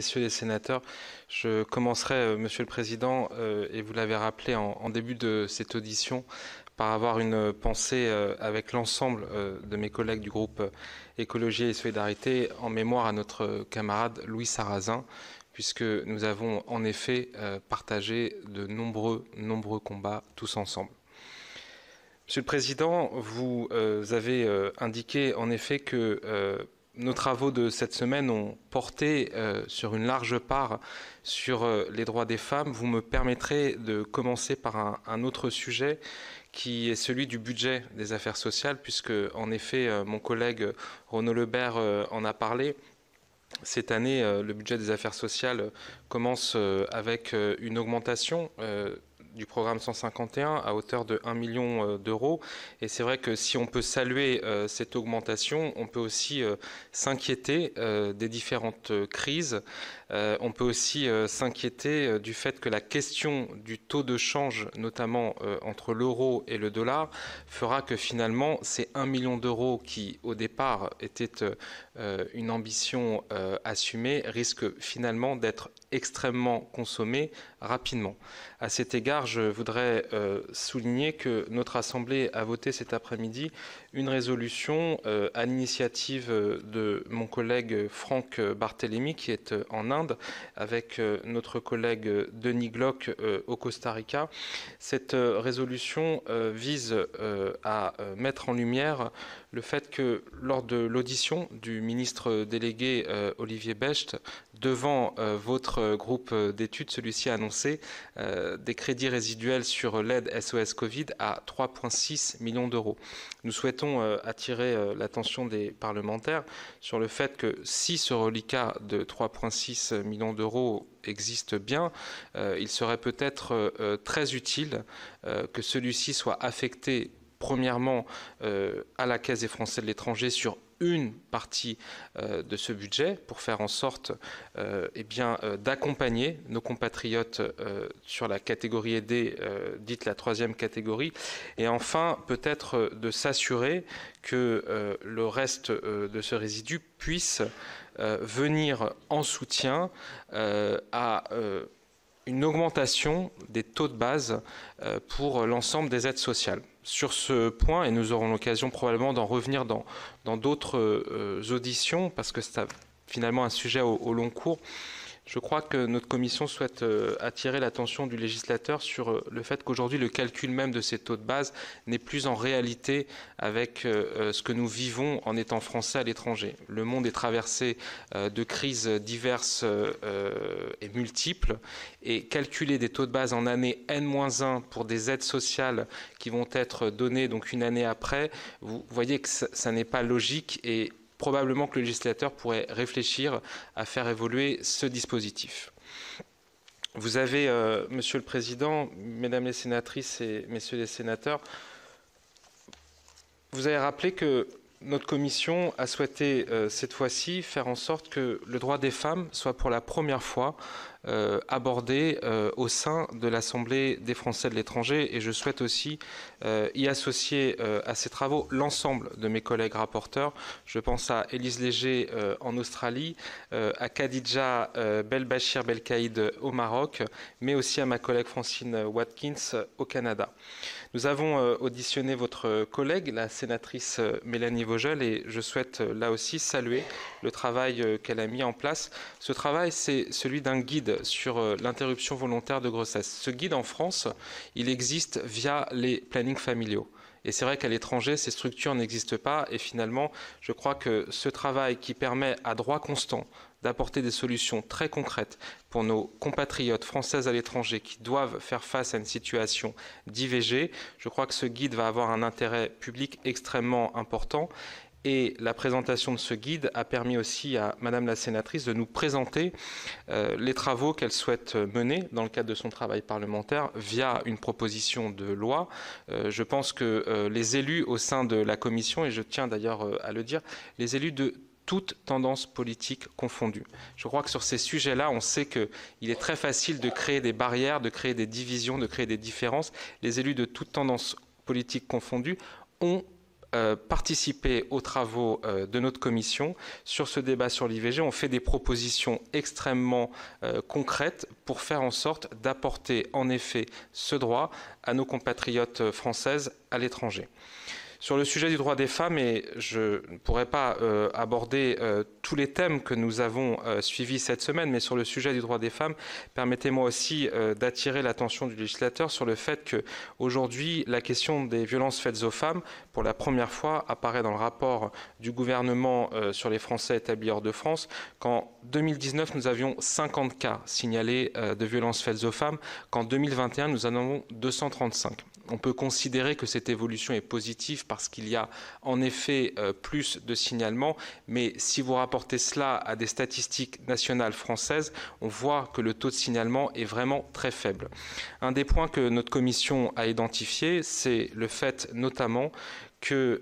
messieurs les sénateurs, je commencerai, Monsieur le Président, et vous l'avez rappelé en début de cette audition, par avoir une pensée avec l'ensemble de mes collègues du groupe Écologie et Solidarité en mémoire à notre camarade Louis Sarrazin, puisque nous avons en effet partagé de nombreux combats tous ensemble. Monsieur le Président, vous avez indiqué en effet que nos travaux de cette semaine ont porté sur une large part sur les droits des femmes. Vous me permettrez de commencer par un autre sujet qui est celui du budget des affaires sociales, puisque en effet mon collègue Renaud Lebert en a parlé. Cette année, le budget des affaires sociales commence avec une augmentation du programme 151 à hauteur de 1 million d'euros. Et c'est vrai que si on peut saluer cette augmentation, on peut aussi s'inquiéter des différentes crises. On peut aussi s'inquiéter du fait que la question du taux de change, notamment entre l'euro et le dollar, fera que finalement ces 1 million d'euros qui au départ étaient une ambition assumée risquent finalement d'être extrêmement consommés rapidement. À cet égard, je voudrais souligner que notre Assemblée a voté cet après-midi une résolution à l'initiative de mon collègue Franck Barthélemy, qui est en Inde, avec notre collègue Denis Glock au Costa Rica. Cette résolution vise à mettre en lumière le fait que lors de l'audition du ministre délégué Olivier Becht devant votre groupe d'études, celui-ci a annoncé des crédits résiduels sur l'aide SOS Covid à 3,6 millions d'euros. Nous souhaitons attirer l'attention des parlementaires sur le fait que si ce reliquat de 3,6 millions d'euros existe bien, il serait peut-être très utile que celui-ci soit affecté premièrement à la Caisse des Français de l'étranger sur une partie de ce budget pour faire en sorte d'accompagner nos compatriotes sur la catégorie aidée, dite la troisième catégorie, et enfin peut-être de s'assurer que le reste de ce résidu puisse venir en soutien à une augmentation des taux de base pour l'ensemble des aides sociales. Sur ce point, et nous aurons l'occasion probablement d'en revenir dans d'autres auditions, parce que c'est finalement un sujet au long cours, je crois que notre commission souhaite attirer l'attention du législateur sur le fait qu'aujourd'hui, le calcul même de ces taux de base n'est plus en réalité avec ce que nous vivons en étant français à l'étranger. Le monde est traversé de crises diverses et multiples, et calculer des taux de base en année N-1 pour des aides sociales qui vont être données donc une année après, vous voyez que ça n'est pas logique, et probablement que le législateur pourrait réfléchir à faire évoluer ce dispositif. Vous avez, Monsieur le Président, Mesdames les sénatrices et Messieurs les sénateurs, vous avez rappelé que notre commission a souhaité cette fois-ci faire en sorte que le droit des femmes soit pour la première fois abordé au sein de l'Assemblée des Français de l'étranger, et je souhaite aussi y associer à ces travaux l'ensemble de mes collègues rapporteurs. Je pense à Élise Léger en Australie, à Khadija Belbachir Belkaïd au Maroc, mais aussi à ma collègue Francine Watkins au Canada. Nous avons auditionné votre collègue, la sénatrice Mélanie Vogel, et je souhaite là aussi saluer le travail qu'elle a mis en place. Ce travail, c'est celui d'un guide sur l'interruption volontaire de grossesse. Ce guide en France, il existe via les plannings familiaux. Et c'est vrai qu'à l'étranger, ces structures n'existent pas. Et finalement, je crois que ce travail qui permet à droit constant d'apporter des solutions très concrètes pour nos compatriotes françaises à l'étranger qui doivent faire face à une situation d'IVG, je crois que ce guide va avoir un intérêt public extrêmement important. Et la présentation de ce guide a permis aussi à Madame la sénatrice de nous présenter les travaux qu'elle souhaite mener dans le cadre de son travail parlementaire via une proposition de loi. Je pense que les élus au sein de la commission, et je tiens d'ailleurs à le dire, les élus de toutes tendances politiques confondues. Je crois que sur ces sujets-là, on sait qu'il est très facile de créer des barrières, de créer des divisions, de créer des différences. Les élus de toutes tendances politiques confondues ont participé aux travaux de notre commission sur ce débat sur l'IVG. On fait des propositions extrêmement concrètes pour faire en sorte d'apporter en effet ce droit à nos compatriotes françaises à l'étranger. Sur le sujet du droit des femmes, et je ne pourrais pas aborder tous les thèmes que nous avons suivis cette semaine, mais sur le sujet du droit des femmes, permettez-moi aussi d'attirer l'attention du législateur sur le fait qu'aujourd'hui, la question des violences faites aux femmes, pour la première fois, apparaît dans le rapport du gouvernement sur les Français établis hors de France, qu'en 2019, nous avions 50 cas signalés de violences faites aux femmes, qu'en 2021, nous en avons 235. On peut considérer que cette évolution est positive parce qu'il y a en effet plus de signalements, mais si vous rapportez cela à des statistiques nationales françaises, on voit que le taux de signalement est vraiment très faible. Un des points que notre commission a identifié, c'est le fait notamment que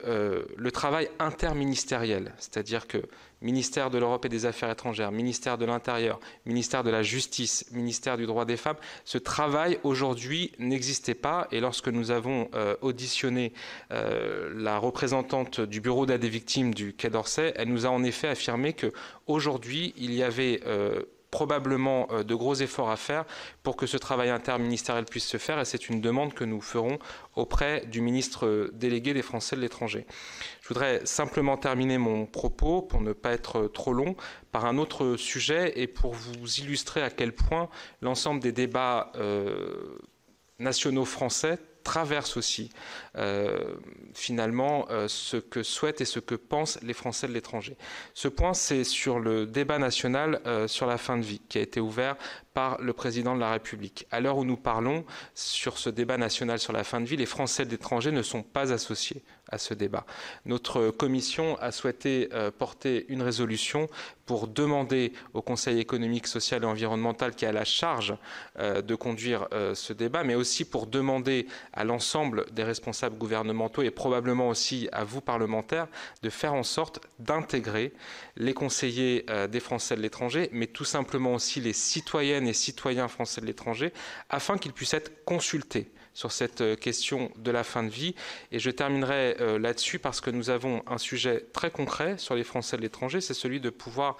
le travail interministériel, c'est-à-dire que ministère de l'Europe et des Affaires étrangères, ministère de l'Intérieur, ministère de la Justice, ministère du droit des femmes, ce travail aujourd'hui n'existait pas. Et lorsque nous avons auditionné la représentante du bureau d'aide des victimes du Quai d'Orsay, elle nous a en effet affirmé qu'aujourd'hui, il y avait probablement de gros efforts à faire pour que ce travail interministériel puisse se faire, et c'est une demande que nous ferons auprès du ministre délégué des Français de l'étranger. Je voudrais simplement terminer mon propos, pour ne pas être trop long, par un autre sujet et pour vous illustrer à quel point l'ensemble des débats nationaux français traverse aussi finalement ce que souhaitent et ce que pensent les Français de l'étranger. Ce point, c'est sur le débat national sur la fin de vie qui a été ouvert par le président de la République. À l'heure où nous parlons, sur ce débat national sur la fin de vie, les Français de l'étranger ne sont pas associés à ce débat. Notre commission a souhaité porter une résolution pour demander au Conseil économique, social et environnemental qui a la charge de conduire ce débat, mais aussi pour demander à l'ensemble des responsables gouvernementaux et probablement aussi à vous parlementaires de faire en sorte d'intégrer les conseillers des Français de l'étranger, mais tout simplement aussi les citoyennes et citoyens français de l'étranger, afin qu'ils puissent être consultés sur cette question de la fin de vie. Et je terminerai là-dessus parce que nous avons un sujet très concret sur les Français de l'étranger, c'est celui de pouvoir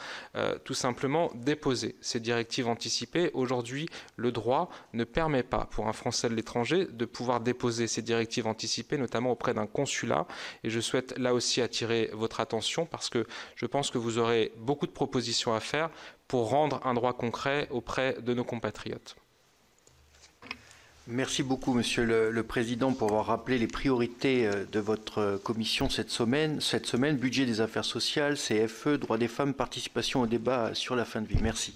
tout simplement déposer ces directives anticipées. Aujourd'hui, le droit ne permet pas pour un Français de l'étranger de pouvoir déposer ces directives anticipées, notamment auprès d'un consulat. Et je souhaite là aussi attirer votre attention parce que je pense que vous aurez beaucoup de propositions à faire pour rendre un droit concret auprès de nos compatriotes. Merci beaucoup, Monsieur le Président, pour avoir rappelé les priorités de votre commission cette semaine, budget des affaires sociales, CFE, droits des femmes, participation au débat sur la fin de vie. Merci.